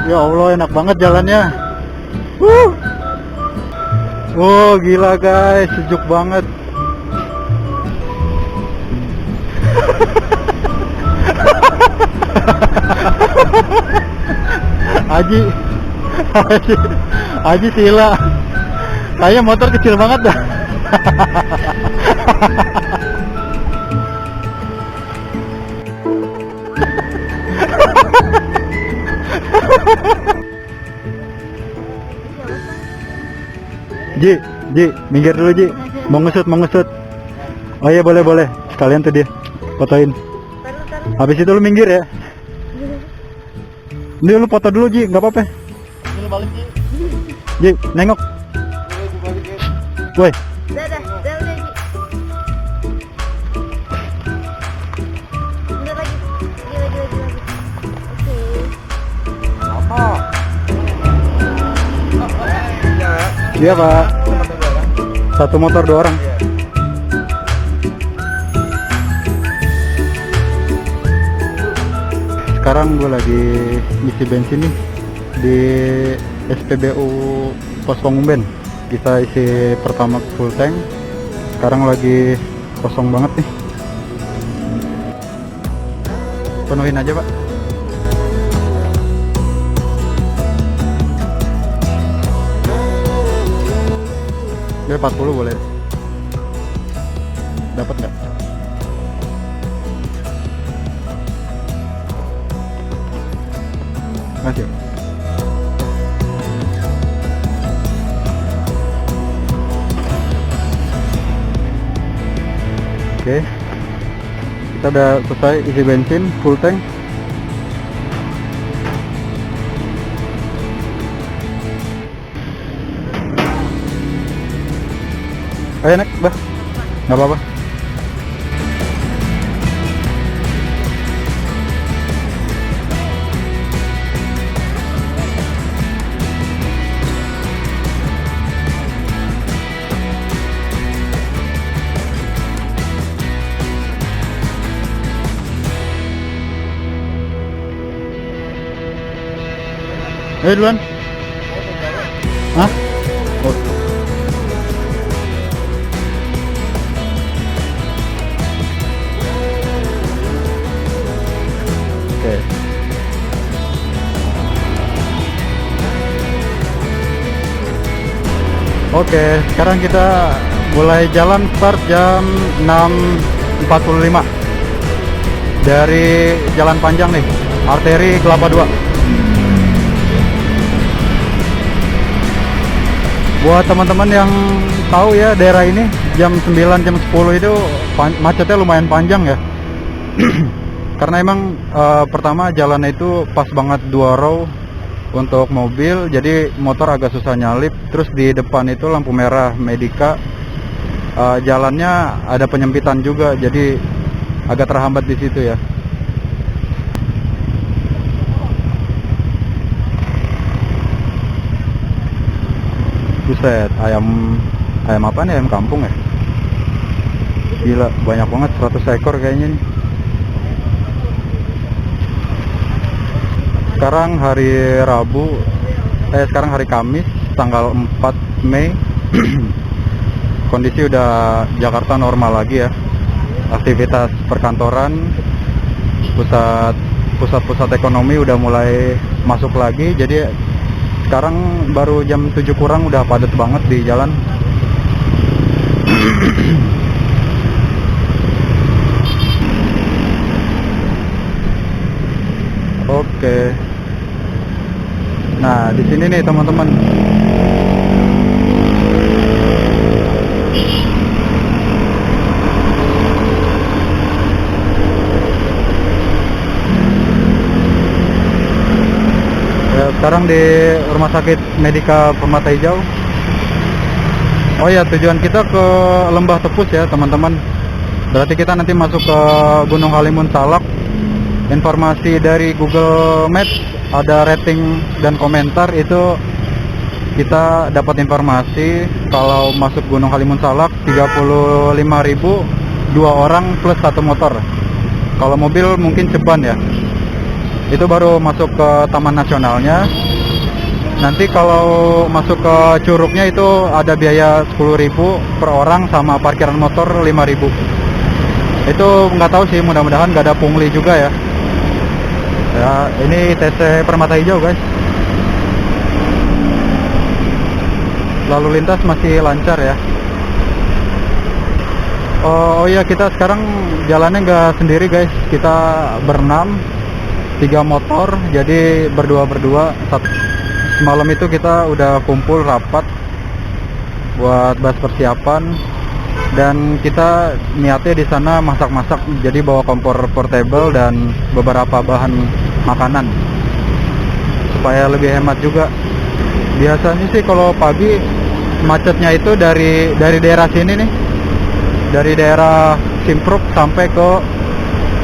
Ya Allah, enak banget jalannya. Oh gila guys, sejuk banget. Aji, Aji sila. Kayaknya motor kecil banget dah. Ji, minggir dulu Ji. Mau ngesut. Oh iya boleh. Sekalian tuh dia fotoin. Habis itu lu minggir ya. Ini lu foto dulu Ji, nggak apa-apa. Ini balik Ji, nengok. Woi. Udah Ji. Bentar lagi. Oke. Iya Pak. Satu motor 2 orang. Sekarang gue lagi ngisi bensin nih di SPBU Pos Pangumben. Kita isi pertama full tank. Sekarang lagi kosong banget nih. Penuhin aja Pak. Ya 40 boleh. Dapat nggak? Masih. Oke. Kita udah selesai isi bensin full tank. Ayo naik, Bah. Nggak apa-apa. Ayo duluan. Hah? Oh. Oke. Oke, sekarang kita mulai jalan start jam 6.45 dari jalan panjang nih, arteri Kelapa 2. Buat teman-teman yang tahu ya, daerah ini jam 9, jam 10 itu macetnya lumayan panjang ya. Karena emang pertama jalannya itu pas banget 2 row untuk mobil, jadi motor agak susah nyalip. Terus di depan itu lampu merah Medika, jalannya ada penyempitan juga, jadi agak terhambat di situ ya. Buset, ayam apa nih, ayam kampung ya? Gila, banyak banget, 100 ekor kayaknya nih. Sekarang hari Rabu, sekarang hari Kamis, tanggal 4 Mei. Kondisi udah Jakarta normal lagi ya. Aktivitas perkantoran, pusat-pusat ekonomi udah mulai masuk lagi. Jadi sekarang baru jam 7 kurang udah padat banget di jalan. Oke. Nah, di sini nih teman-teman. Ya, sekarang di Rumah Sakit Medika Permata Hijau. Oh ya, tujuan kita ke Lembah Tepus ya teman-teman. Berarti kita nanti masuk ke Gunung Halimun Salak. Informasi dari Google Maps ada rating dan komentar, itu kita dapat informasi kalau masuk Gunung Halimun Salak 35.000 2 orang plus 1 motor. Kalau mobil mungkin ceban ya. itu baru masuk ke taman nasionalnya. Nanti kalau masuk ke curugnya itu ada biaya 10.000 per orang sama parkiran motor 5.000. Itu nggak tahu sih, mudah-mudahan nggak ada pungli juga ya. Ya, ini ITC Permata Hijau guys. Lalu lintas masih lancar ya. Oh iya, kita sekarang jalannya nggak sendiri guys, kita berenam, 3 motor, jadi berdua. Semalam itu kita udah kumpul rapat buat bahas persiapan, dan kita niatnya di sana masak-masak, jadi bawa kompor portable dan beberapa bahan makanan supaya lebih hemat juga. Biasanya sih kalau pagi macetnya itu dari daerah sini nih, dari daerah Simpruk sampai ke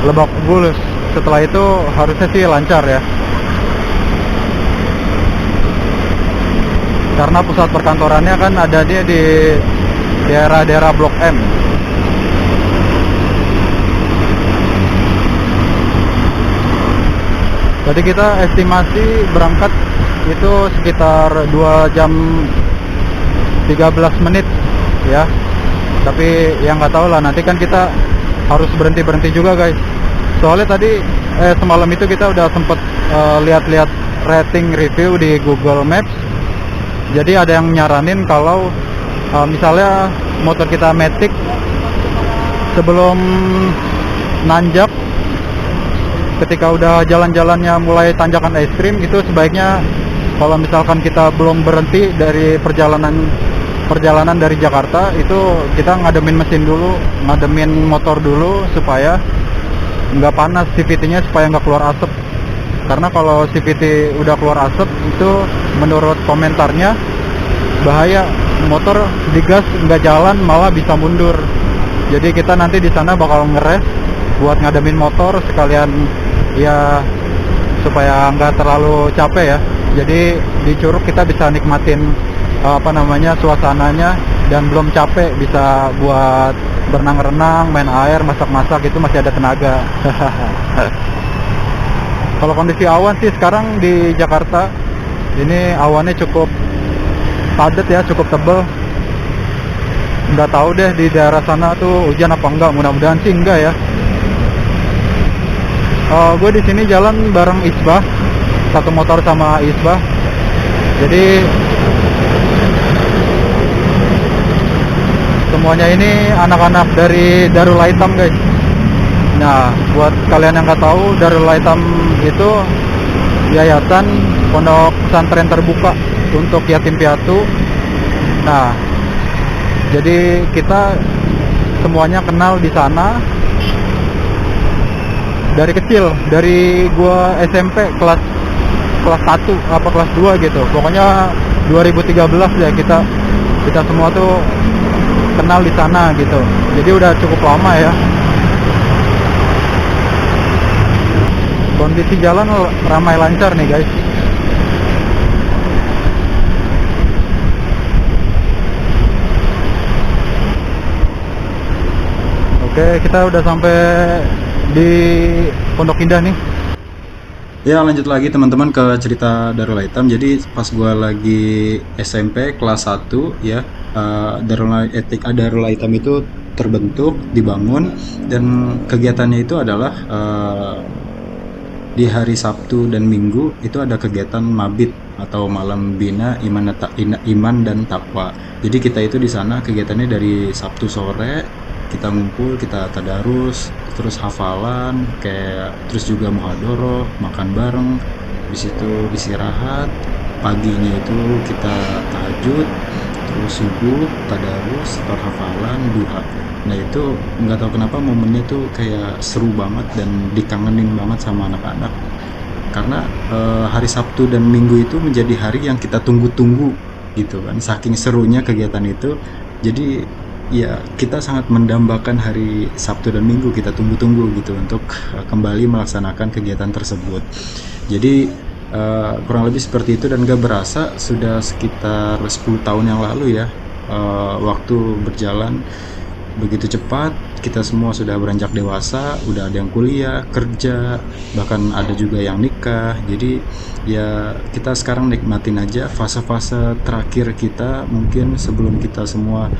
Lebak Bulus. Setelah itu harusnya sih lancar ya, karena pusat perkantorannya kan ada di daerah-daerah Blok M. Jadi kita estimasi berangkat itu sekitar 2 jam 13 menit ya. Tapi yang nggak tahu lah, nanti kan kita harus berhenti juga guys. Soalnya tadi semalam itu kita udah sempet lihat-lihat rating review di Google Maps. Jadi ada yang nyaranin kalau misalnya motor kita Matic, sebelum nanjak, ketika udah jalan-jalannya mulai tanjakan ekstrim, itu sebaiknya kalau misalkan kita belum berhenti dari perjalanan dari Jakarta, itu kita ngademin mesin dulu, ngademin motor dulu supaya nggak panas CVT-nya, supaya nggak keluar asap. Karena kalau CVT udah keluar asap itu menurut komentarnya bahaya, motor digas nggak jalan malah bisa mundur. Jadi kita nanti di sana bakal ngeres buat ngademin motor sekalian ya, supaya nggak terlalu capek ya. Jadi di Curug kita bisa nikmatin suasananya, dan belum capek, bisa buat berenang-renang, main air, masak-masak, itu masih ada tenaga. Kalau kondisi awan sih sekarang di Jakarta ini awannya cukup padat ya, cukup tebel. Nggak tahu deh di daerah sana tuh hujan apa enggak, mudah-mudahan sih enggak ya. Gue di sini jalan bareng Isbah, satu motor sama Isbah. Jadi semuanya ini anak-anak dari Darul Aitam guys. Nah, buat kalian yang nggak tahu, Darul Aitam itu yayasan pondok pesantren terbuka untuk yatim piatu. Nah, jadi kita semuanya kenal di sana dari kecil, dari gua SMP kelas 1 apa kelas 2 gitu. Pokoknya 2013 ya kita semua tuh kenal di sana gitu. Jadi udah cukup lama ya. Kondisi jalan ramai lancar nih guys. Oke, kita udah sampai di Pondok Indah nih. Ya, lanjut lagi teman-teman ke cerita Darul Aitam. Jadi pas gua lagi SMP kelas 1 ya, Darul Aitam itu terbentuk, dibangun, dan kegiatannya itu adalah di hari Sabtu dan Minggu itu ada kegiatan mabit atau malam bina iman dan takwa. Jadi kita itu di sana kegiatannya dari Sabtu sore kita ngumpul, kita tadarus, terus hafalan, terus juga muhadoroh, makan bareng, di situ istirahat, paginya itu kita tahajud, terus subuh, tadarus, hafalan, duha. Nah itu nggak tahu kenapa momennya tuh kayak seru banget dan dikangenin banget sama anak-anak, karena hari Sabtu dan Minggu itu menjadi hari yang kita tunggu-tunggu gitu kan, saking serunya kegiatan itu. Jadi ya kita sangat mendambakan hari Sabtu dan Minggu, kita tunggu-tunggu gitu untuk kembali melaksanakan kegiatan tersebut. Jadi kurang lebih seperti itu, dan gak berasa sudah sekitar 10 tahun yang lalu ya. Waktu berjalan begitu cepat, kita semua sudah beranjak dewasa, udah ada yang kuliah, kerja, bahkan ada juga yang nikah. Jadi ya kita sekarang nikmatin aja fase-fase terakhir kita, mungkin sebelum kita semua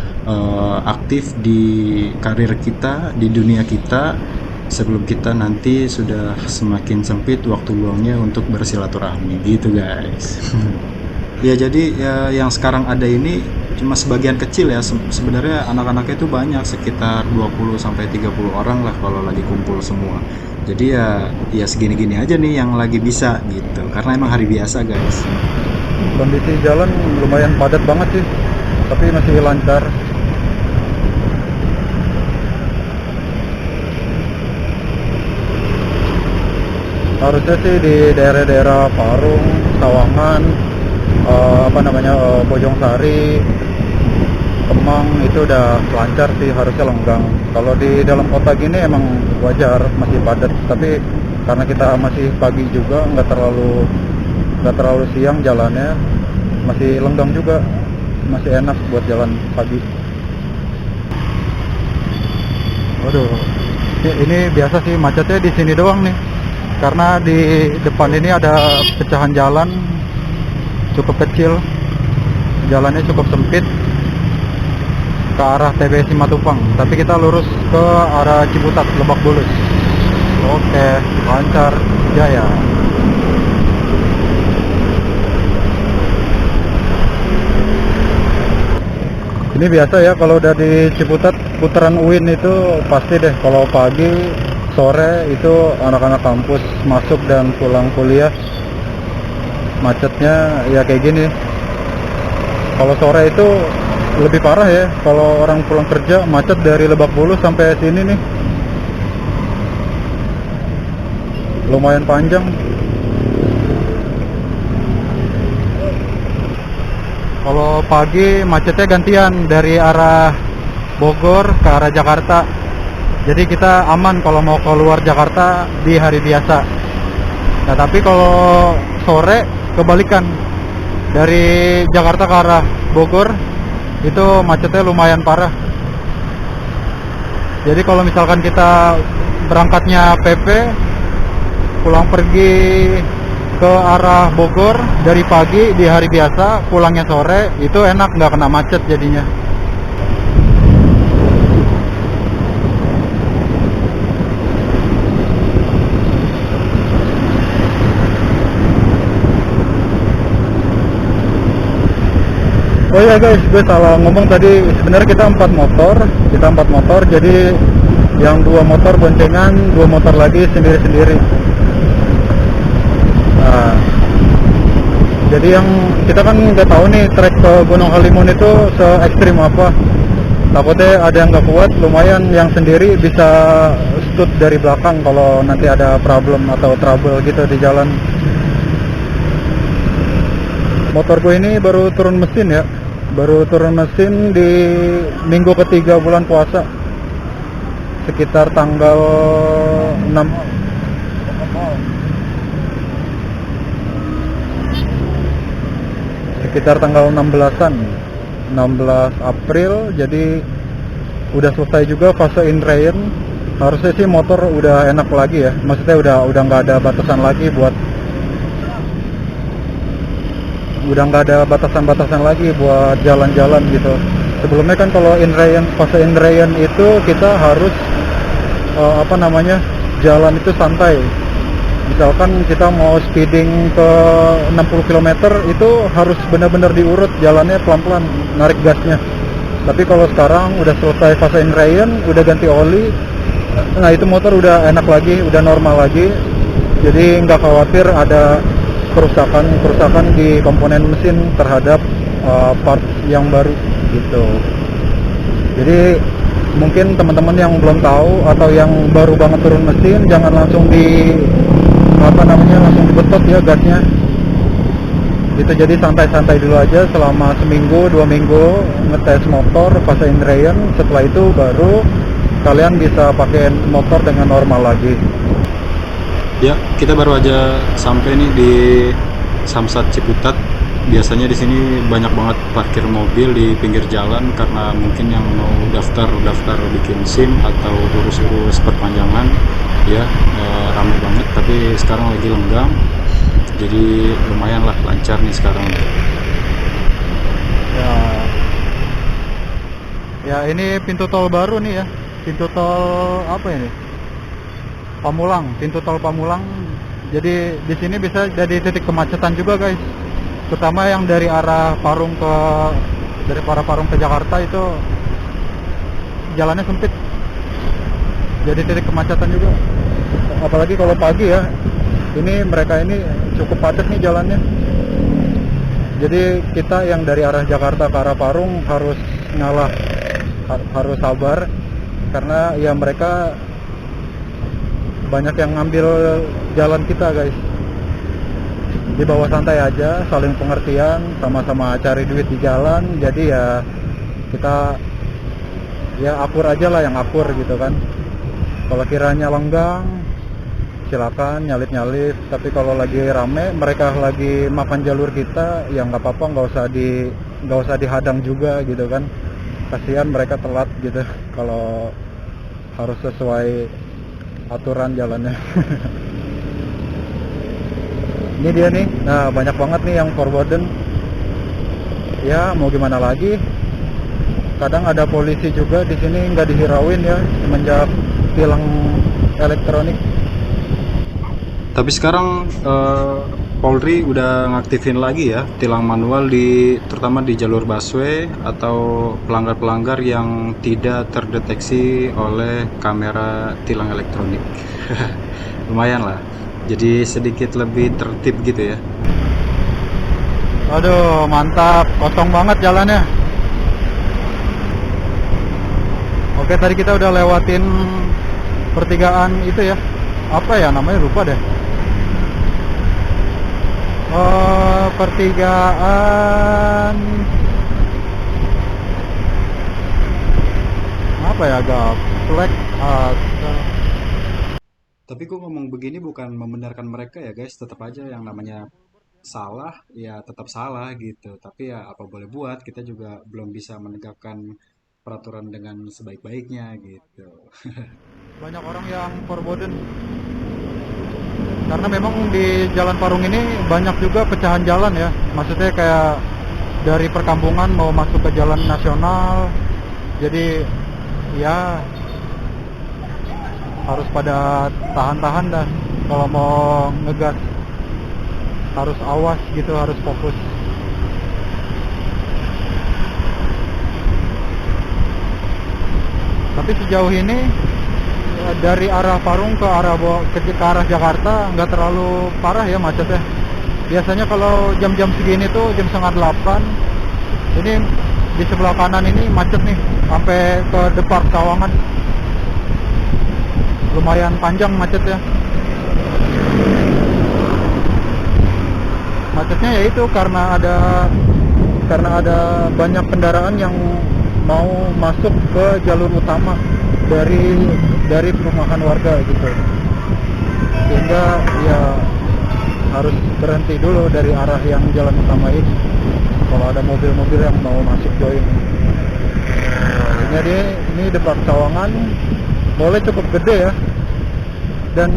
aktif di karir kita, di dunia kita, sebelum kita nanti sudah semakin sempit waktu luangnya untuk bersilaturahmi gitu guys. Ya jadi ya yang sekarang ada ini cuma sebagian kecil ya. Sebenarnya anak-anaknya itu banyak, sekitar 20 sampai 30 orang lah kalau lagi kumpul semua. Jadi ya segini-gini aja nih yang lagi bisa gitu. Karena emang hari biasa guys. Kondisi jalan lumayan padat banget sih, tapi masih lancar. Harusnya sih di daerah-daerah Parung, Sawangan, Bojong Sari, Kemang itu udah lancar sih, harusnya lenggang. Kalau di dalam kota gini emang wajar masih padat, tapi karena kita masih pagi juga, nggak terlalu siang jalannya, masih lenggang juga, masih enak buat jalan pagi. Waduh, ini biasa sih macetnya di sini doang nih, karena di depan ini ada pecahan jalan cukup kecil, jalannya cukup sempit ke arah TBS Simatupang, tapi kita lurus ke arah Ciputat, Lebak Bulus. Oke, lancar jaya. Ini biasa ya kalau udah di Ciputat, putaran UIN itu pasti deh. Kalau pagi, sore itu anak-anak kampus masuk dan pulang kuliah, macetnya ya kayak gini. Kalau sore itu lebih parah ya, kalau orang pulang kerja macet dari Lebak Bulus sampai sini nih, lumayan panjang. Kalau pagi macetnya gantian dari arah Bogor ke arah Jakarta, jadi kita aman kalau mau keluar Jakarta di hari biasa. Nah tapi kalau sore kebalikan, dari Jakarta ke arah Bogor itu macetnya lumayan parah. Jadi kalau misalkan kita berangkatnya PP, pulang pergi ke arah Bogor dari pagi di hari biasa, pulangnya sore, itu enak, nggak kena macet jadinya. Oh iya guys, gue salah ngomong tadi. Sebenarnya kita empat motor, jadi yang 2 motor boncengan, 2 motor lagi sendiri-sendiri. Nah, jadi yang kita kan nggak tahu nih trek ke Gunung Halimun itu se ekstrim apa. Takutnya ada yang nggak kuat, lumayan yang sendiri bisa stud dari belakang kalau nanti ada problem atau trouble gitu di jalan. Motor gue ini baru turun mesin ya, baru turun mesin di minggu ketiga bulan puasa, sekitar tanggal 6 sekitar tanggal 16-an 16 April. Jadi udah selesai juga fase in rain. Harusnya sih motor udah enak lagi ya, maksudnya udah nggak ada batasan lagi udah nggak ada batasan-batasan lagi buat jalan-jalan gitu. Sebelumnya kan kalau fase in rain itu kita harus jalan itu santai. Misalkan kita mau speeding ke 60 km itu harus benar-benar diurut, jalannya pelan-pelan, narik gasnya. Tapi kalau sekarang udah selesai fase in rain, udah ganti oli, nah itu motor udah enak lagi, udah normal lagi. Jadi nggak khawatir ada kerusakan di komponen mesin terhadap part yang baru gitu. Jadi mungkin teman-teman yang belum tahu atau yang baru banget turun mesin, jangan langsung langsung dibetot ya gasnya gitu. Jadi santai-santai dulu aja selama seminggu 2 minggu ngetes motor fase in rain. Setelah itu baru kalian bisa pakai motor dengan normal lagi. Ya, kita baru aja sampai nih di Samsat Ciputat. Biasanya di sini banyak banget parkir mobil di pinggir jalan karena mungkin yang mau daftar bikin SIM atau urus-urus perpanjangan ya, rame banget. Tapi sekarang lagi lenggang, jadi lumayan lah lancar nih sekarang. Ya, ya ini pintu tol baru nih ya. Pintu tol apa ini? Pamulang, pintu tol Pamulang. Jadi di sini bisa jadi titik kemacetan juga guys. Terutama yang dari arah Parung ke Jakarta itu jalannya sempit. Jadi titik kemacetan juga. Apalagi kalau pagi ya. Ini mereka ini cukup padat nih jalannya. Jadi kita yang dari arah Jakarta ke arah Parung harus ngalah, harus sabar karena ya mereka banyak yang ngambil jalan kita guys. Di bawah santai aja, saling pengertian, sama-sama cari duit di jalan. Jadi ya kita ya akur aja lah, yang akur gitu kan. Kalau kiranya lenggang silakan nyalip-nyalip, tapi kalau lagi rame mereka lagi makan jalur kita ya nggak apa-apa, nggak usah dihadang juga gitu kan. Kasihan mereka telat gitu kalau harus sesuai aturan jalannya. Ini dia nih, nah banyak banget nih yang forwarden. Ya mau gimana lagi, kadang ada polisi juga di sini nggak dihirauin ya semenjak tilang elektronik. Tapi sekarang Polri udah ngaktifin lagi ya tilang manual terutama di jalur busway atau pelanggar-pelanggar yang tidak terdeteksi oleh kamera tilang elektronik. Lumayan lah. Jadi sedikit lebih tertib gitu ya. Aduh mantap, kosong banget jalannya. Oke, tadi kita udah lewatin pertigaan itu ya, apa ya namanya, lupa deh. Pertigaan apa ya, Gaplek atau Tapi gue ngomong begini bukan membenarkan mereka ya guys, tetap aja yang namanya salah ya tetap salah gitu. Tapi ya apa boleh buat, kita juga belum bisa menegakkan peraturan dengan sebaik-baiknya gitu. banyak orang yang forbidden karena memang di Jalan Parung ini banyak juga pecahan jalan ya, maksudnya kayak dari perkampungan mau masuk ke jalan nasional. Jadi ya harus pada tahan-tahan dah kalau mau ngegas, harus awas gitu, harus fokus. Tapi sejauh ini ya, dari arah Parung ke arah Jakarta nggak terlalu parah ya macetnya. Biasanya kalau jam-jam segini tuh jam setengah 8, ini di sebelah kanan ini macet nih sampai ke Depar Sawangan. Lumayan panjang macetnya. Macetnya yaitu karena ada banyak kendaraan yang mau masuk ke jalur utama dari perumahan warga gitu, sehingga ya harus berhenti dulu dari arah yang jalan utama ini kalau ada mobil-mobil yang mau masuk join. Jadi ini Depar Sawangan boleh cukup gede ya, dan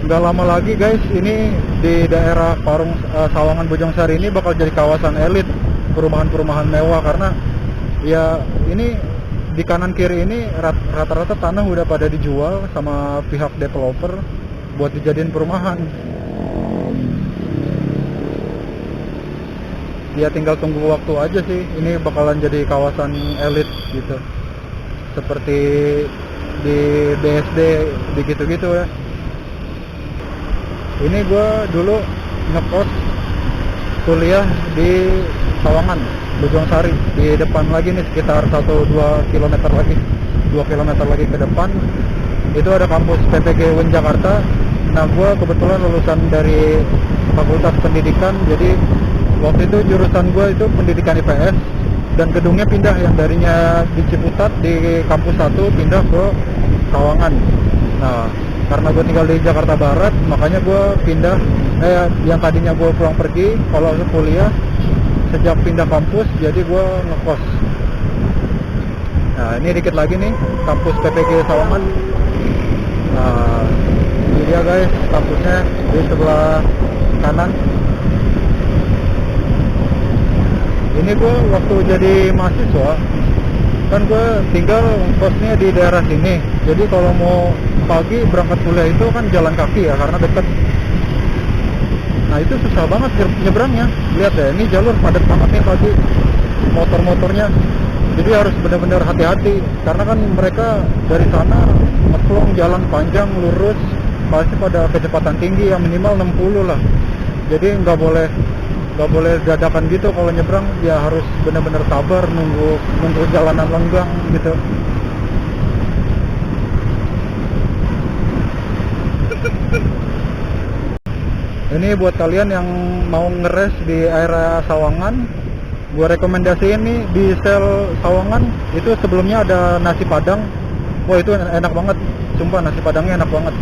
nggak lama lagi guys ini di daerah Parung Sawangan Bojongsari ini bakal jadi kawasan elit, perumahan-perumahan mewah, karena ya ini di kanan kiri ini rata-rata tanah udah pada dijual sama pihak developer buat dijadiin perumahan. Ya tinggal tunggu waktu aja sih, ini bakalan jadi kawasan elit gitu, seperti di BSD begitu-gitu ya. Ini gue dulu ngekos kuliah di Sawangan Bojongsari, di depan lagi nih sekitar 1-2 km lagi, 2 km lagi ke depan itu ada kampus PPG UIN Jakarta. Nah gue kebetulan lulusan dari Fakultas Pendidikan, jadi waktu itu jurusan gue itu pendidikan IPS, dan gedungnya pindah, yang darinya di Ciputat di kampus 1 pindah ke Sawangan. Nah karena gue tinggal di Jakarta Barat, makanya gue pindah, yang tadinya gue pulang pergi kalau kuliah sejak pindah kampus, jadi gue ngekos. Nah ini dikit lagi nih kampus PPG Sawangan. Nah ini dia guys kampusnya di sebelah kanan. Ini gue waktu jadi mahasiswa kan gue tinggal kosnya di daerah sini, jadi kalau mau pagi berangkat kuliah itu kan jalan kaki ya karena deket. Nah itu susah banget nyebrangnya, lihat ya ini jalur padat banget nih pagi motor-motornya, jadi harus benar-benar hati-hati karena kan mereka dari sana ngeplong jalan panjang lurus pasti pada kecepatan tinggi yang minimal 60 lah, jadi nggak boleh dadakan gitu kalau nyebrang, ya harus benar-benar sabar nunggu jalanan lenggang gitu. Ini buat kalian yang mau ngeres di area Sawangan, gue rekomendasiin nih di sel Sawangan itu sebelumnya ada nasi padang. Wah itu enak banget, sumpah nasi padangnya enak banget,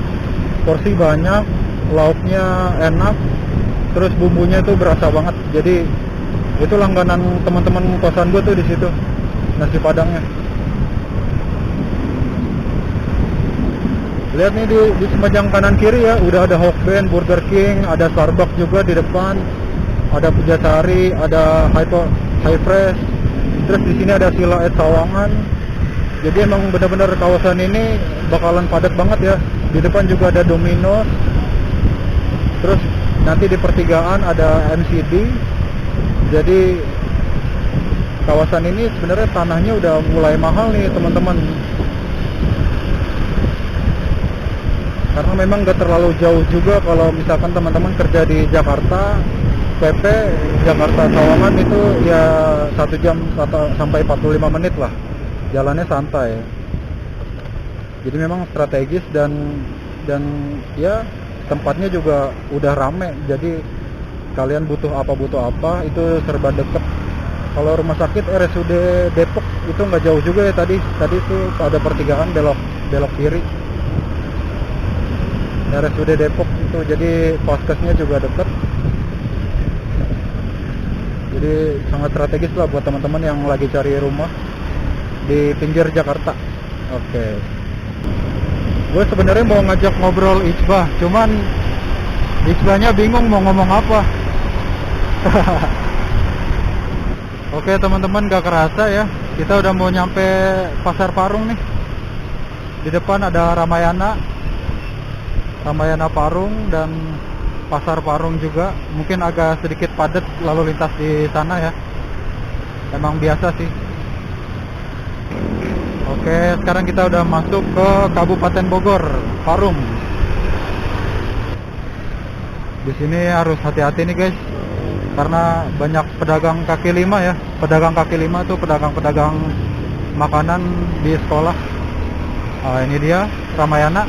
porsi banyak, lauknya enak, terus bumbunya itu berasa banget. Jadi itu langganan teman-teman kosan gue tuh di situ nasi padangnya. Lihat nih di sepanjang kanan kiri ya, udah ada Hokben, Burger King, ada Starbucks juga di depan, ada Pujasari, ada High Fresh. Terus di sini ada Sila at Sawangan. Jadi emang benar-benar kawasan ini bakalan padat banget ya. Di depan juga ada Domino's. Terus nanti di pertigaan ada MCD. Jadi kawasan ini sebenarnya tanahnya udah mulai mahal nih teman-teman. Karena memang gak terlalu jauh juga kalau misalkan teman-teman kerja di Jakarta, PP Jakarta Sawangan itu ya 1 jam sampai 45 menit lah, jalannya santai. Jadi memang strategis dan ya tempatnya juga udah rame, jadi kalian butuh apa itu serba deket. Kalau rumah sakit RSUD Depok itu nggak jauh juga ya, tadi tuh ada pertigaan belok kiri. RSUD Depok itu, jadi poskesnya juga deket, jadi sangat strategis lah buat teman-teman yang lagi cari rumah di pinggir Jakarta. Oke. Gue sebenarnya mau ngajak ngobrol Iqbah, cuman Iqbahnya bingung mau ngomong apa. Oke teman-teman, gak kerasa ya kita udah mau nyampe Pasar Parung nih. Di depan ada Ramayana Parung dan Pasar Parung juga. Mungkin agak sedikit padat lalu lintas di sana ya, emang biasa sih. Oke, sekarang kita udah masuk ke Kabupaten Bogor, Parung. Di sini harus hati-hati nih guys, karena banyak pedagang kaki lima ya. Pedagang kaki lima tuh pedagang-pedagang makanan di sekolah. Ini dia Ramayana.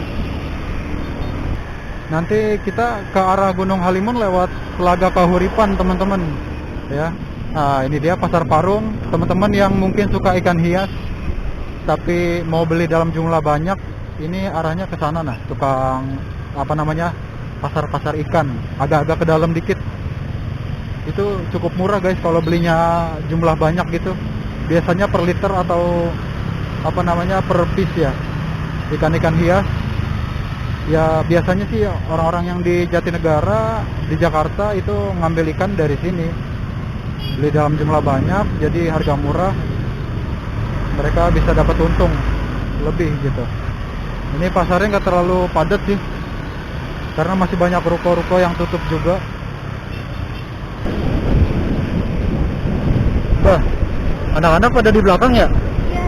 Nanti kita ke arah Gunung Halimun lewat Telaga Kahuripan teman-teman ya. Nah ini dia Pasar Parung. Teman-teman yang mungkin suka ikan hias tapi mau beli dalam jumlah banyak, ini arahnya ke sana. Nah tukang pasar ikan, agak-agak ke dalam dikit. Itu cukup murah guys kalau belinya jumlah banyak gitu. Biasanya per liter atau per piece ya, ikan-ikan hias. Ya biasanya sih orang-orang yang di Jatinegara, di Jakarta itu ngambil ikan dari sini, beli dalam jumlah banyak, jadi harga murah, mereka bisa dapat untung lebih gitu. Ini pasarnya nggak terlalu padat sih, karena masih banyak ruko-ruko yang tutup juga. Bah, anak-anak pada di belakang ya? Iya.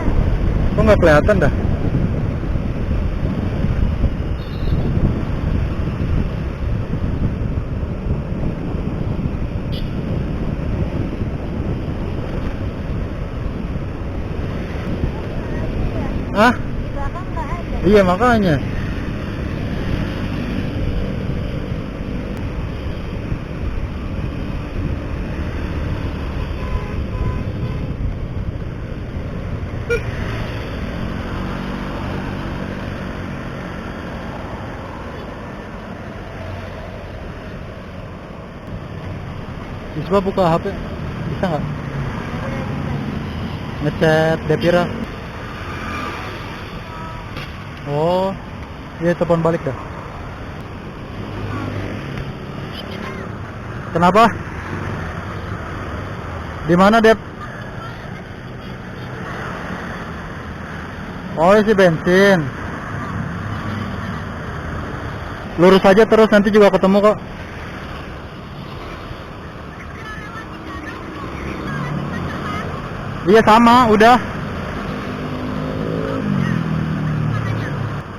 Kok nggak kelihatan dah? Hah? Di belakang nggak ada. Iya makanya. Isba buka HP. Bisa nggak? Ngechat Devira. Oh, iya telepon balik dah. Kenapa? Di mana, Dep? Oh, isi bensin. Lurus aja terus, nanti juga ketemu kok. Iya sama, udah.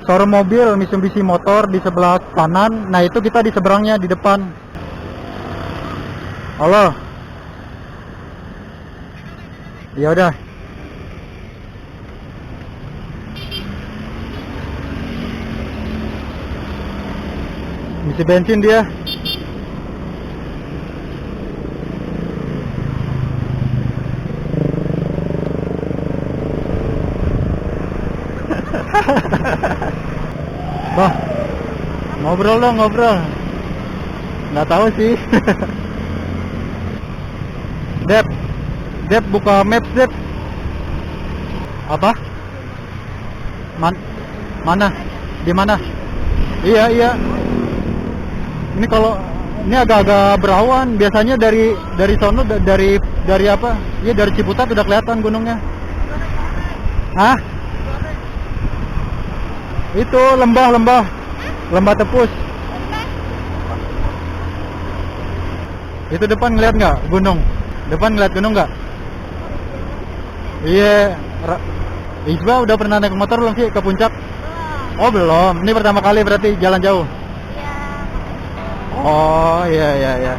Showroom mobil Mitsubishi Motor di sebelah kanan. Nah itu kita di seberangnya, di depan. Halo. Ya udah. Isi bensin dia. Bah, ngobrol dong, ngobrol. Nggak tahu sih. Dep, Dep buka maps Dep. Apa? Mana? Di mana? Iya iya. Ini kalau ini agak-agak berawan. Biasanya dari sono dari apa? Iya dari Ciputat udah kelihatan gunungnya. Hah? Itu lembah Tepus. Itu depan ngeliat nggak gunung? Depan ngeliat gunung nggak? Iya. Isba udah pernah naik motor belum sih ke puncak? Oh belum. Ini pertama kali berarti jalan jauh. Oh iya iya iya.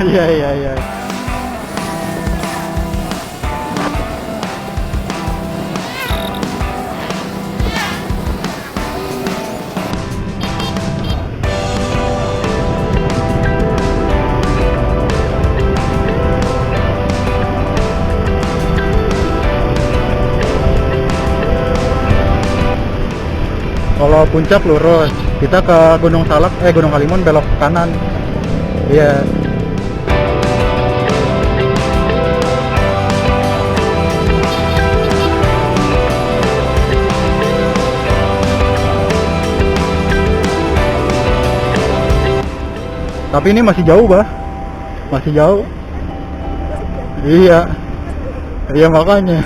Iya iya iya. Kalau puncak lurus, kita ke Gunung Salak, Gunung Halimun belok kanan. Iya. Tapi ini masih jauh, Bah. Masih jauh. Iya. Iya makanya.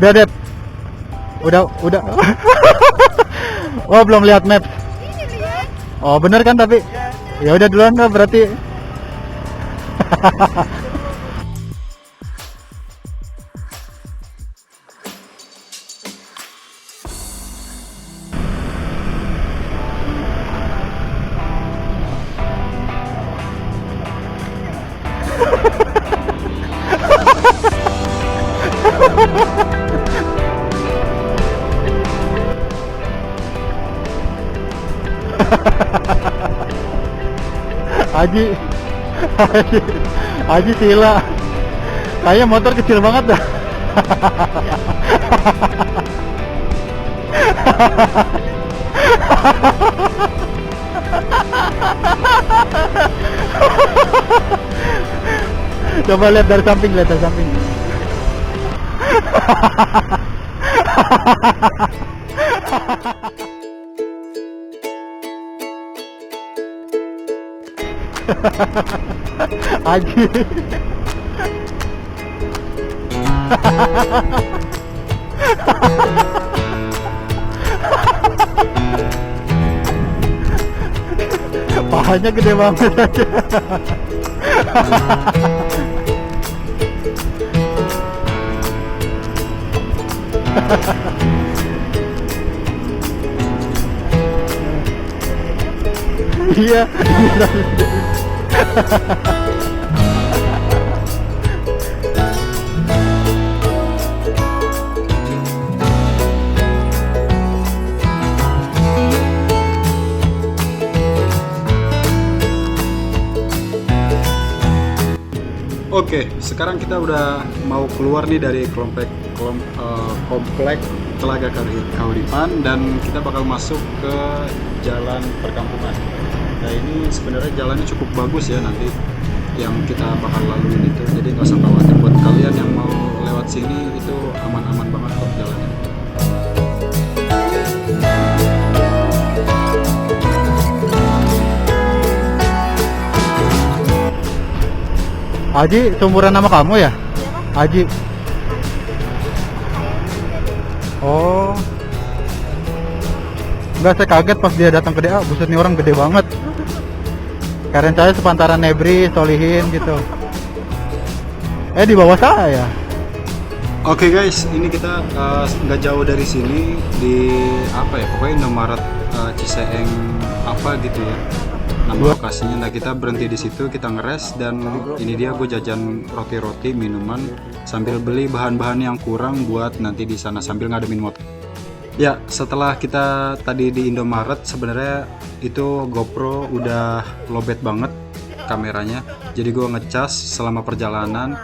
Udah Dep. Udah. Oh belum lihat map. Oh bener kan tapi. Ya udah duluan lah berarti. Haji Sila. Kayaknya motor kecil banget dah. Coba lihat dari samping, Haji. Pahanya gede banget aja. Iya. Oke, sekarang kita udah mau keluar nih dari komplek Telaga Kahuripan dan kita bakal masuk ke jalan perkampungan. Nah ini sebenarnya jalannya cukup bagus ya nanti yang kita bakal laluin itu. Jadi nggak usah khawatir buat kalian yang mau lewat sini itu aman-aman banget kok jalannya. Aji, seumuran nama kamu ya? Aji. Oh. Enggak, saya kaget pas dia datang ke DA. Buset, nih orang gede banget. Karen saya sepantaran Nebri, Solihin gitu. Di bawah saya. Oke guys, ini kita nggak jauh dari sini di apa ya? Pokoknya Indomaret Ciseeng apa gitu ya. Nama lokasinya. Nah kita berhenti di situ, kita ngeres dan ini dia gue jajan roti-roti, minuman sambil beli bahan-bahan yang kurang buat nanti di sana sambil ngademin motor. Ya setelah kita tadi di Indomaret sebenarnya itu GoPro udah lowbat banget kameranya, jadi gue ngecas selama perjalanan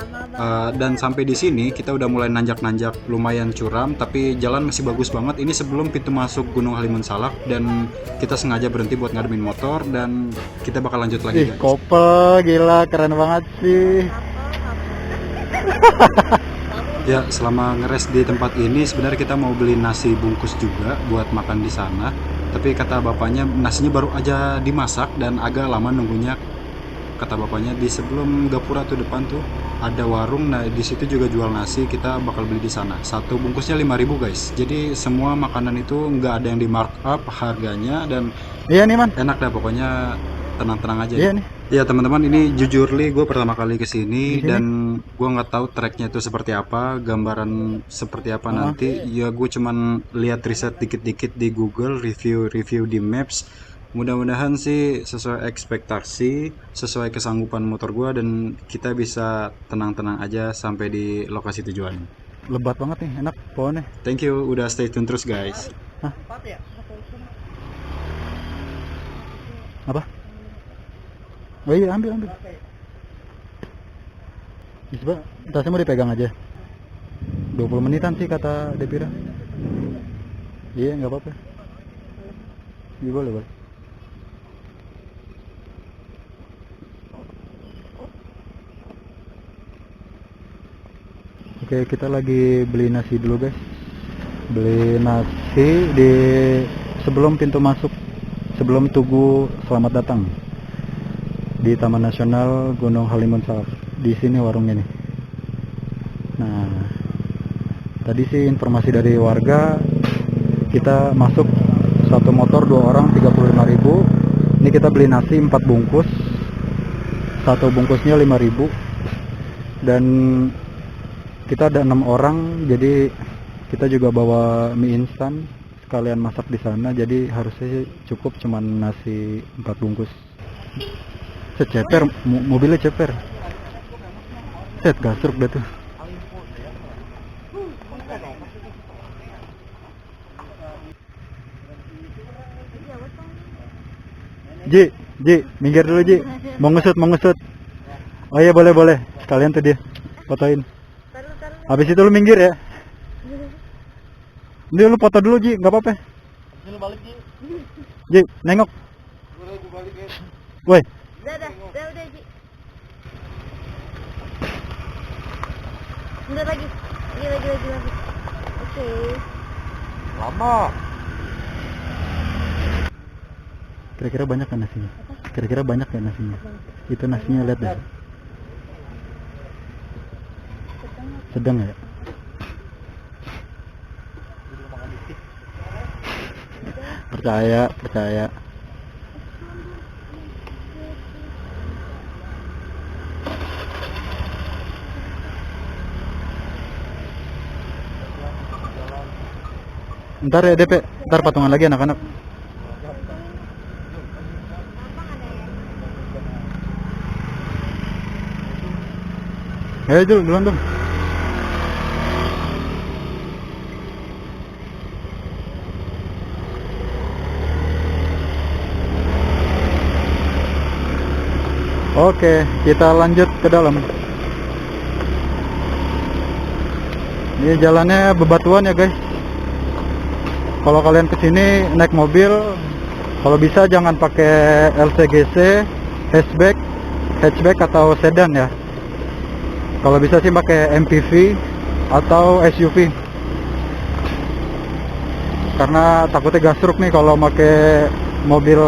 dan sampai di sini kita udah mulai nanjak-nanjak lumayan curam tapi jalan masih bagus banget. Ini sebelum pintu masuk Gunung Halimun Salak dan kita sengaja berhenti buat ngademin motor dan kita bakal lanjut lagi guys. Kopel gila, keren banget sih. Ya selama ngeres di tempat ini sebenarnya kita mau beli nasi bungkus juga buat makan di sana, tapi kata bapaknya nasinya baru aja dimasak dan agak lama nunggunya. Kata bapaknya di sebelum Gapura tuh depan tuh ada warung, nah di situ juga jual nasi, kita bakal beli di sana. Satu bungkusnya 5.000 guys. Jadi semua makanan itu nggak ada yang di markup harganya dan Iya nih man. enak dah pokoknya, tenang-tenang aja. Iya nih. Ya teman-teman, ini jujur li gue pertama kali kesini dan gue nggak tahu treknya itu seperti apa, gambaran seperti apa nanti. Ya gue cuman lihat riset dikit-dikit di Google, review di Maps. Mudah-mudahan sih sesuai ekspektasi, sesuai kesanggupan motor gue dan kita bisa tenang-tenang aja sampai di lokasi tujuan. Lebat banget nih, enak pohonnya. Thank you, udah stay tune terus guys. Apa? Oh iya, ambil. Coba, tasnya mau dipegang aja. 20 menitan sih kata Depira. Iya, nggak apa-apa. Iya boleh. Oke, kita lagi beli nasi dulu guys. Beli nasi di sebelum pintu masuk, sebelum Tugu Selamat Datang di Taman Nasional Gunung Halimun Salak. Di sini warungnya nih. Nah, tadi sih informasi dari warga, kita masuk satu motor 2 orang 35.000. Ini kita beli nasi 4 bungkus. Satu bungkusnya 5.000. Dan kita ada 6 orang, jadi kita juga bawa mie instan sekalian masak di sana, jadi harusnya cukup cuman nasi 4 bungkus. Ceper, mobilnya ceper. Set gasruk dah tuh. Ji, minggir dulu Ji. Mau ngesut. Oh iya boleh. Sekalian tuh dia fotoin. Habis itu lu minggir ya. Ini lu foto dulu Ji, nggak apa-apa. Lu balik Ji. Ji, nengok. Gue balik ya. Woi. Udah Ji. Bentar lagi. Oke. Lama. Kira-kira banyak kan nasinya? Itu nasinya lihat deh. Sedang ya? Percaya. Ntar ya DP, ntar patungan lagi anak-anak. Ayo duluan dong. Oke, kita lanjut ke dalam. Ini jalannya bebatuan ya guys. Kalau kalian kesini naik mobil, kalau bisa jangan pakai LCGC, hatchback atau sedan ya. Kalau bisa sih pakai MPV atau SUV. Karena takutnya gasruk nih kalau pakai mobil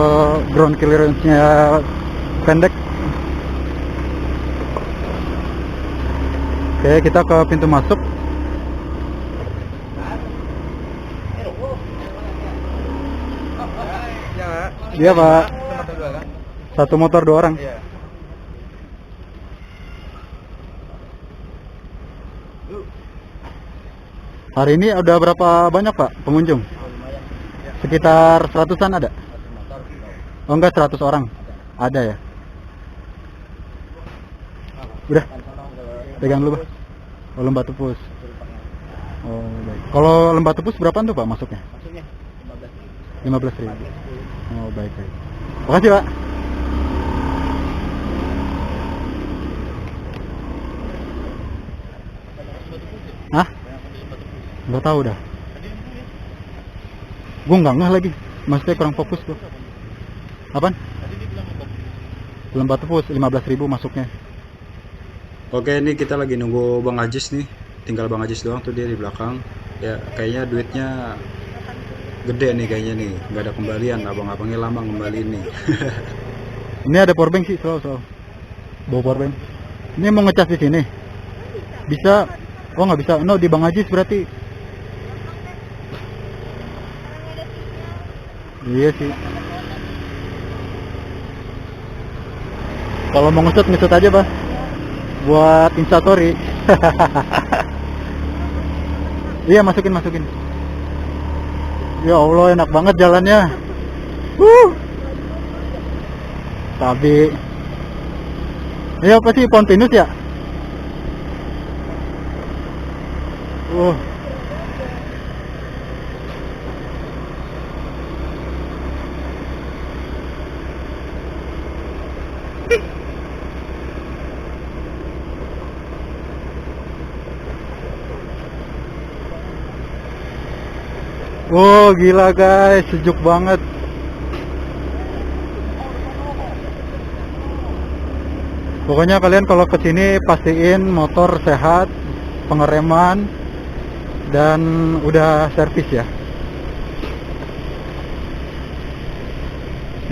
ground clearance-nya pendek. Oke, kita ke pintu masuk. Iya Pak. Satu motor 2 orang. Hari ini udah berapa banyak Pak pengunjung? Sekitar 100-an ada? Oh enggak, 100 orang? Ada ya? Udah? Pegang dulu Pak. Oh, Lembah Tepus. Oh baik. Kalau Lembah Tepus berapaan tuh Pak masuknya? Maksudnya 15.000. Oh baik. Makasih Pak. Hah? Nggak tahu dah. Gue nggak ngeh lagi. Maksudnya kurang fokus tuh. Apaan? Lembah Tepus 15.000 masuknya. Oke, ini kita lagi nunggu Bang Ajis nih. Tinggal Bang Ajis doang tuh, dia di belakang. Ya kayaknya duitnya gede nih kayaknya nih. Nggak ada kembalian, abang-abangnya lama ngembaliin nih. Ini ada powerbank sih, soal. Bawa powerbank. Ini mau ngecas di sini. Bisa? Oh nggak bisa. No, di Bang Ajis berarti. Iya sih. Kalau mau ngesut aja Pak. Buat instastory. Iya, masukin. Ya Allah, enak banget jalannya. Tapi ini apa sih, Pontinus ya? Oh gila guys, sejuk banget. Pokoknya kalian kalau kesini pastiin motor sehat, pengereman, dan udah servis ya.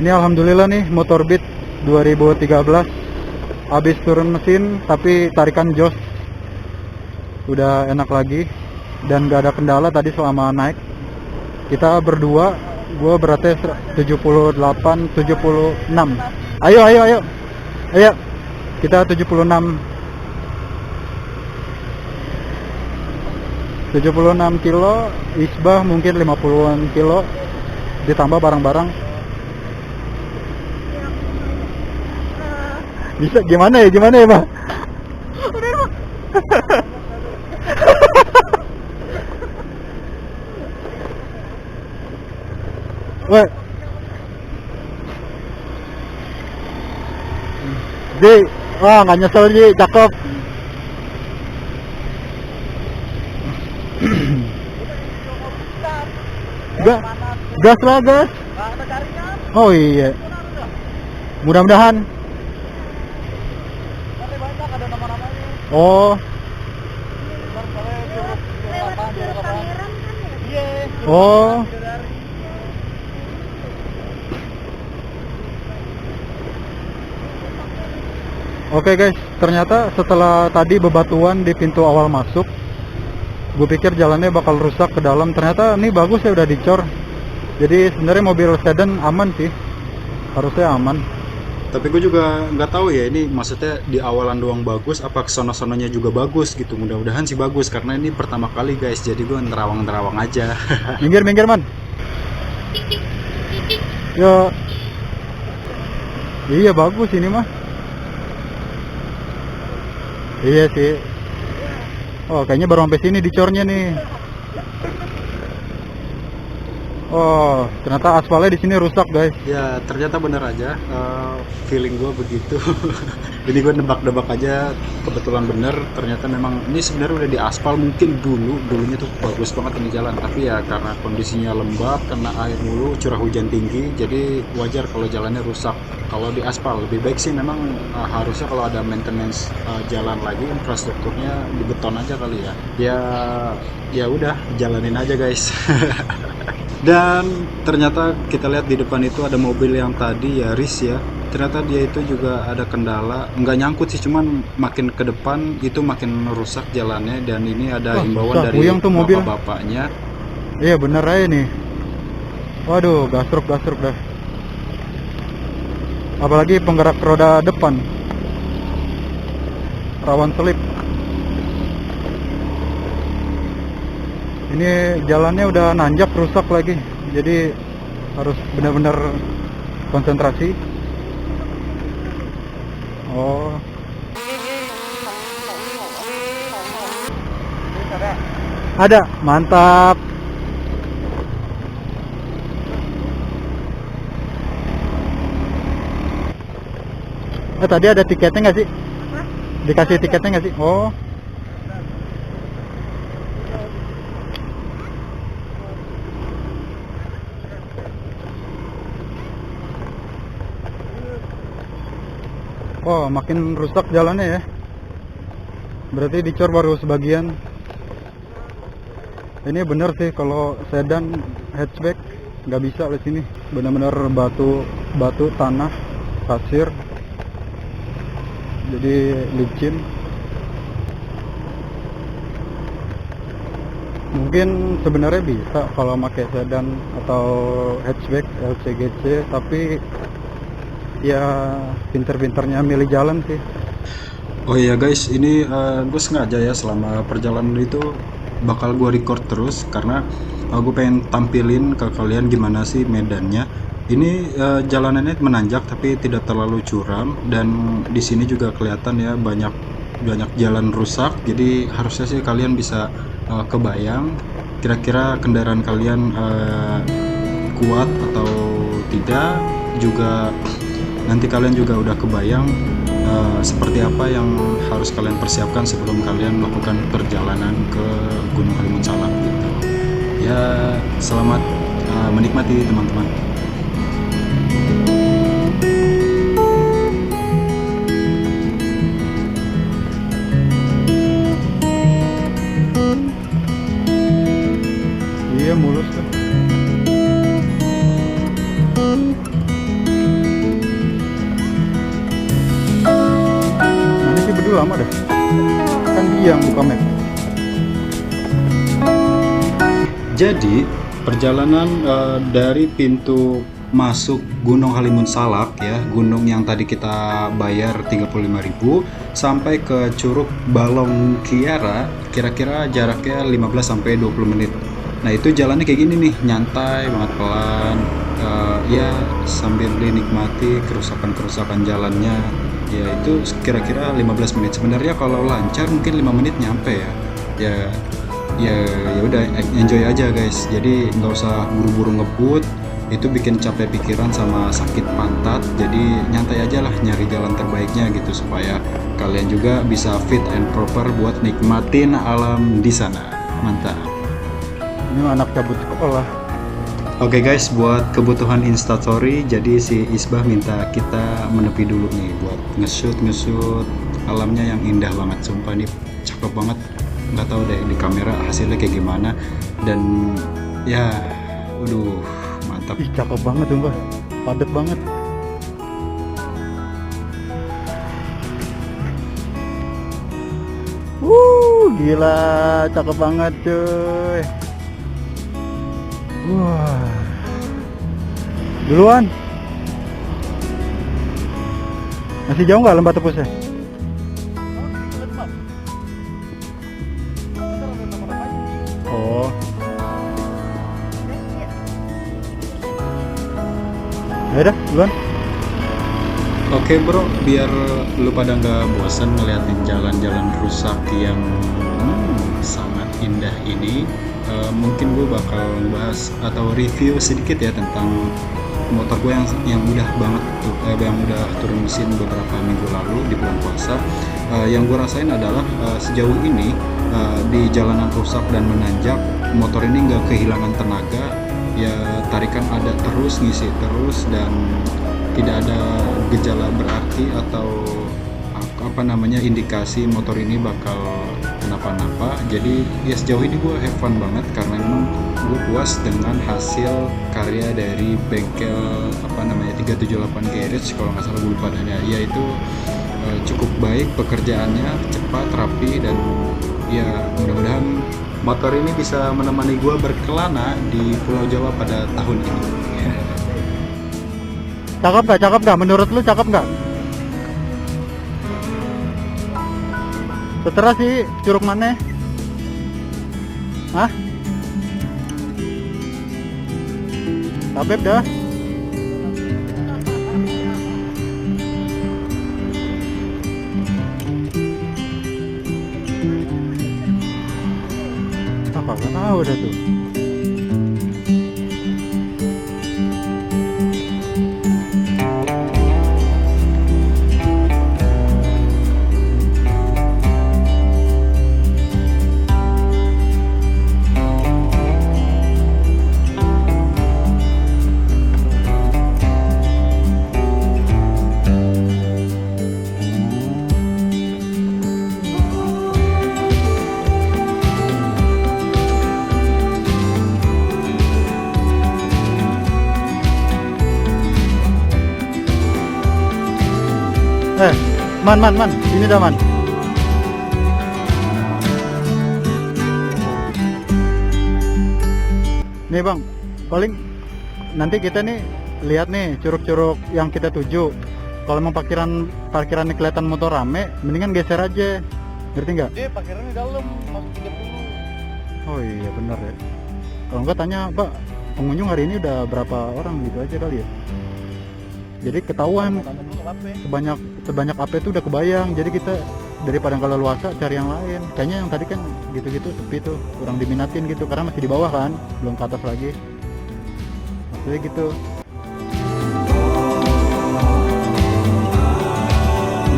Ini alhamdulillah nih motor Beat 2013 habis turun mesin tapi tarikan jos udah enak lagi dan gak ada kendala tadi selama naik. Kita berdua, gue beratnya 78, 76. Ayo. Kita 76 kilo, isbah mungkin 50-an kilo, ditambah barang-barang. Bisa gimana ya Pak? Weh, Ji, wah nggak nyesel Ji, cakep. Gas lah gas. Oh iya. Mudah-mudahan. Oh. Oh. Oke guys, ternyata setelah tadi bebatuan di pintu awal masuk, gue pikir jalannya bakal rusak ke dalam. Ternyata ini bagus ya, udah dicor. Jadi sebenarnya mobil sedan aman sih, harusnya aman. Tapi gue juga nggak tahu ya, ini maksudnya di awalan doang bagus, apa kesono-sononya juga bagus gitu. Mudah-mudahan sih bagus, karena ini pertama kali guys, jadi gue nerawang-nerawang aja. Minggir man. Yo. Iya bagus ini mah. Iya sih. Oh kayaknya baru sampai sini dicornya nih. Oh, ternyata aspalnya di sini rusak, guys. Ya ternyata bener aja, feeling gue begitu. Ini gue nebak-nebak aja, kebetulan bener. Ternyata memang ini sebenarnya udah diaspal, mungkin dulunya tuh bagus banget ini jalan, tapi ya karena kondisinya lembab, kena air mulu, curah hujan tinggi, jadi wajar kalau jalannya rusak. Kalau diaspal lebih baik sih memang, harusnya kalau ada maintenance jalan lagi, infrastrukturnya dibeton aja kali ya. Ya udah jalanin aja guys. Dan ternyata kita lihat di depan itu ada mobil yang tadi Yaris ya. Ternyata dia itu juga ada kendala, nggak nyangkut sih, cuman makin ke depan itu makin rusak jalannya. Dan ini ada Wah, himbauan susah, dari puyeng tuh mobil. bapak-bapaknya. Iya bener aja nih. Waduh, gasruk dah. Apalagi penggerak roda depan, rawan selip. Ini jalannya udah nanjak, rusak lagi. Jadi harus benar-benar konsentrasi. Oh. Ada, mantap. Tadi ada tiketnya nggak sih? Dikasih tiketnya nggak sih? Oh. Oh, makin rusak jalannya ya. Berarti dicor baru sebagian. Ini bener sih, kalau sedan hatchback nggak bisa di sini. Benar-benar batu, tanah, pasir. Jadi licin. Mungkin sebenarnya bisa kalau pakai sedan atau hatchback LCGC, tapi ya pinter-pinternya milih jalan sih. Oh iya guys, ini gue sengaja ya selama perjalanan itu bakal gue record terus karena gue pengen tampilin ke kalian gimana sih medannya. Ini jalanannya menanjak tapi tidak terlalu curam, dan di sini juga kelihatan ya banyak jalan rusak. Jadi harusnya sih kalian bisa kebayang kira-kira kendaraan kalian kuat atau tidak. Juga nanti kalian juga udah kebayang seperti apa yang harus kalian persiapkan sebelum kalian melakukan perjalanan ke Gunung Halimun Salak gitu. Ya selamat menikmati teman-teman. Iya, mulus tuh. Mana sih Bedu lama dah. Kan dia yang buka map. Jadi perjalanan dari pintu masuk Gunung Halimun Salak ya, gunung yang tadi kita bayar 35.000, sampai ke Curug Balong Kiara, kira-kira jaraknya 15-20 menit. Nah itu jalannya kayak gini nih, nyantai banget, pelan, ya sambil dinikmati kerusakan jalannya. Ya itu kira-kira 15 menit. Sebenarnya kalau lancar mungkin 5 menit nyampe ya. Ya udah, enjoy aja guys. Jadi nggak usah buru-buru ngebut, itu bikin capek pikiran sama sakit pantat. Jadi nyantai aja lah, nyari jalan terbaiknya gitu supaya kalian juga bisa fit and proper buat nikmatin alam di sana. Mantap. Ini anak cabut sekolah. Oke guys, buat kebutuhan instastory, jadi si Isbah minta kita menepi dulu nih buat nge-shoot alamnya yang indah banget. Sumpah nih cakep banget. Nggak tahu deh di kamera hasilnya kayak gimana, dan ya aduh mantap. Ih, cakep banget sumpah. Padat banget. Gila, cakep banget cuy. Wah. Duluan. Masih jauh nggak Lembah Tepusnya? Oh. Ya udah, duluan. Oke bro, biar lu pada nggak bosan ngeliatin jalan-jalan rusak yang sangat indah ini, mungkin gue bakal bahas atau review sedikit ya tentang motor gue yang udah banget tuh, yang udah turun mesin beberapa minggu lalu di bulan puasa. Yang gue rasain adalah sejauh ini di jalanan rusak dan menanjak, motor ini nggak kehilangan tenaga, ya tarikan ada terus, ngisi terus, dan tidak ada gejala berarti atau apa namanya indikasi motor ini bakal kenapa-napa. Jadi ya sejauh ini gue have fun banget karena memang gue puas dengan hasil karya dari bengkel 378 Garage, kalau nggak salah gue lupa namanya. Yaitu cukup baik pekerjaannya, cepat, rapi, dan ya mudah-mudahan motor ini bisa menemani gue berkelana di Pulau Jawa pada tahun ini. Cakep nggak? Menurut lu cakep nggak? Setelah sih curug mana? Hah? Tabeb dah. Apa gak tahu dah tuh. Man, ini dah man. Nih bang, paling nanti kita nih lihat nih curug-curug yang kita tuju. Kalau emang parkirannya kelihatan motor rame, mendingan geser aja. Ngerti nggak? Dia parkirannya di dalam, masuk 30. Oh iya benar ya. Kalau enggak tanya, Pak, pengunjung hari ini udah berapa orang gitu aja kali ya. Jadi ketahuan sebanyak AP itu udah kebayang. Jadi kita daripada kalau luasa cari yang lain. Kayaknya yang tadi kan gitu-gitu sepi tuh, kurang diminatin gitu karena masih di bawah kan, belum ke atas lagi. Maksudnya gitu.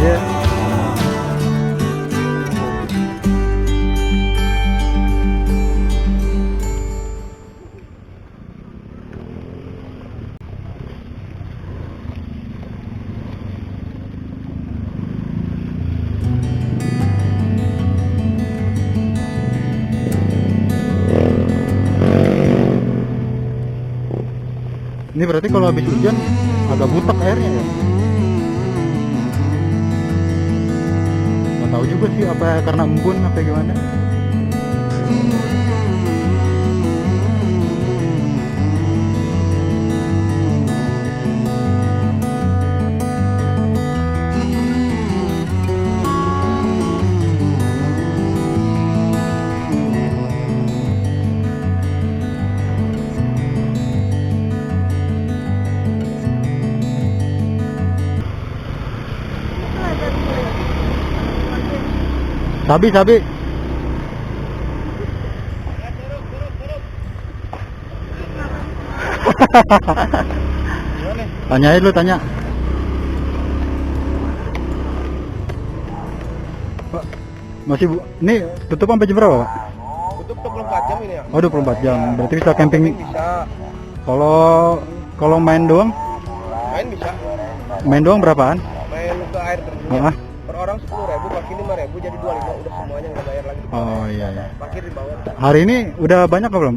Iya. Yeah. Ini berarti kalau habis hujan agak butek airnya ya. Nggak tahu juga sih apa karena embun apa gimana. Sabi. Tanyain lu, tanya. Pak, masih ini tutup sampai jam berapa, Pak? Tutup 24 jam ini ya. Oh, 24 jam. Berarti bisa camping. Bisa. Kalau main doang? Main bisa. Main doang berapaan? Main ke air terjun. Ah. Per orang 10.000, parkir 5.000, jadi 25, udah semuanya nggak bayar lagi. Oh iya. Parkir di bawah. Hari ini udah banyak apa belum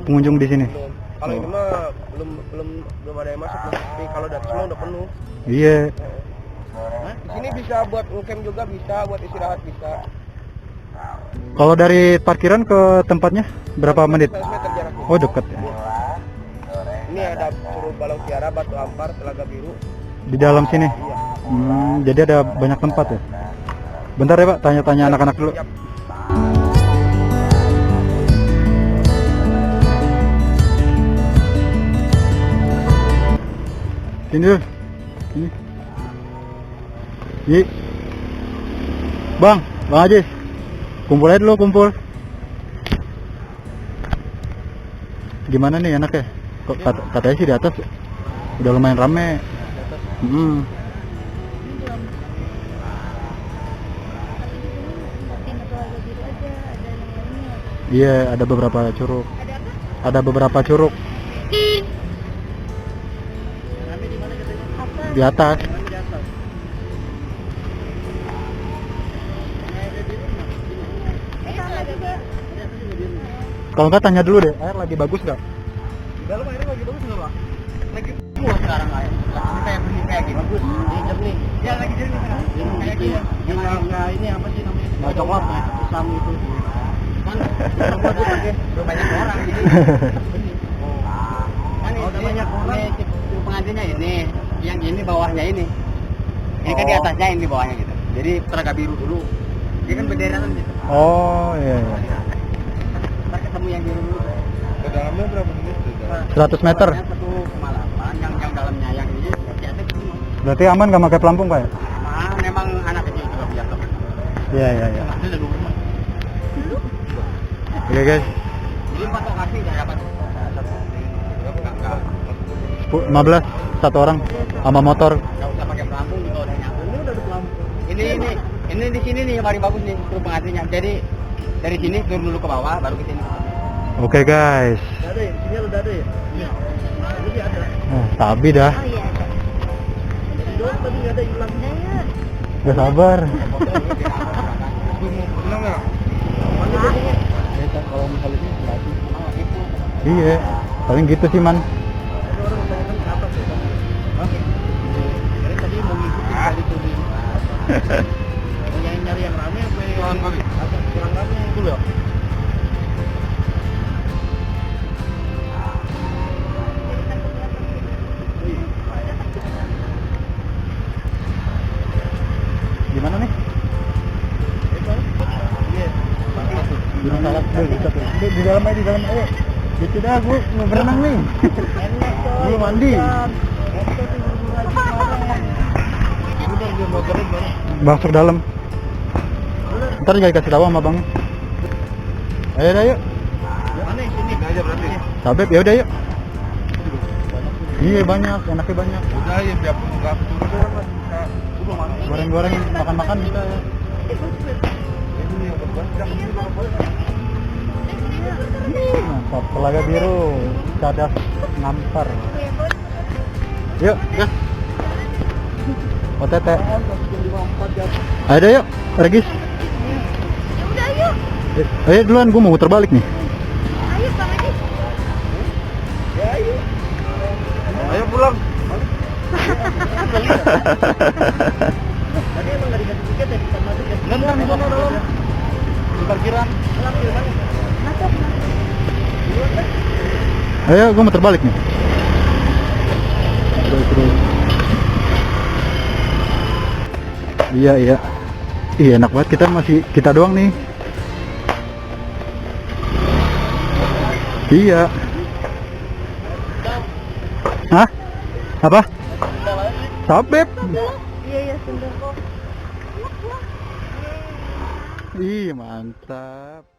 pengunjung di sini? Belum. Kalau ini mah belum ada yang masuk. Tapi kalau dari semua udah penuh. Iya. Di sini bisa buat ngecamp juga, bisa buat istirahat bisa. Kalau dari parkiran ke tempatnya berapa menit? 100 meter jaraknya. Oh, dekat ya. Ini ada Curug Balong Tiara, Batu Ampar, Telaga Biru. Di dalam sini. Iya. Jadi ada banyak tempat ya. Bentar ya Pak, tanya-tanya anak-anak dulu. Siap. Sini dulu. Sini. Bang Haji. Kumpul aja dulu, kumpul. Gimana nih enaknya? Kok katanya sih di atas udah lumayan rame. Iya, ada beberapa curug. Ada beberapa curug di atas. Kalau nggak tanya dulu deh, air lagi bagus nggak? Di dalam airnya lagi bagus nggak Pak? Lagi muat sekarang air. Lagi kayak bersih kayak gini. Bagus. Ini jernih. Ya lagi jernih sekarang. Kayak gini. Nggak ini apa sih namanya? Nggak coklat ya. Pisang itu. Kan semua tuh pakai banyak orang jadi. Kan udah banyak orang. Pengantinnya ini, yang ini bawahnya ini. Ini kan di atasnya ini bawahnya gitu. Jadi telaga biru dulu. Dia kan bendera kan gitu. Oh iya. Ntar ketemu yang biru dulu. Ke dalamnya berapa menit? 100 meter. 1,8 yang dalamnya yang ini biasa ketemu. Berarti aman nggak pakai pelampung Pak ya? Memang anak kecil juga biasa. Iya. Ada dulu. Oke guys, Jadi 4 lokasi nggak dapat. 15 satu orang sama motor. Nggak usah pakai pelampung juga udah nyambung. Ini udah ada pelampung. Ini di sini nih yang paling bagus nih truk pengantinnya. Jadi dari sini turun dulu ke bawah baru ke sini. Oke guys. Udah ada ya? Di sini udah ada ya? Iya. Ini ada. Sabi dah. Oh iya ada. Doang tadi nggak ada hilang. Gak sabar. Hilang nggak? Mana jadinya? Kalau misalnya ini berarti Iya, paling gitu sih man. Ada orang kebanyakan ke atas ya? Hah? Jadi tadi mau ngikutin kali tuh di. Mau nyari yang rame apa yang agak kurang rame itu loh. Gimana nih? Iya. Gunung Salak di dalam ayo. Gitu dah, gue mau berenang nih. Belum mandi. Masuk dalam. Ntar juga dikasih tahu sama bang. Ayo dah yuk. Mana yang sini? Aja berarti. Sabep ya udah yuk. Iya banyak, enaknya banyak. Udah ya biar nggak turun. Goreng-goreng, makan-makan bisa ya. Mantap, Telaga Biru, Cadas Ngampar. Yuk, gas. OTT. Ayo yuk, Regis. Ya udah ayo. Ayo duluan, gue mau muter balik nih. Ayo Bang Haji. Ayo pulang. Tadi emang nggak dikasih tiket ya kita masuk ya? Nggak di sana dalam. Di parkiran. Masuk. Ayo, gue muter balik nih. Terus. Iya. Iya enak banget, kita doang nih. Iya. Hah? Apa? Sabep. Iya sudah kok. Ih, mantap.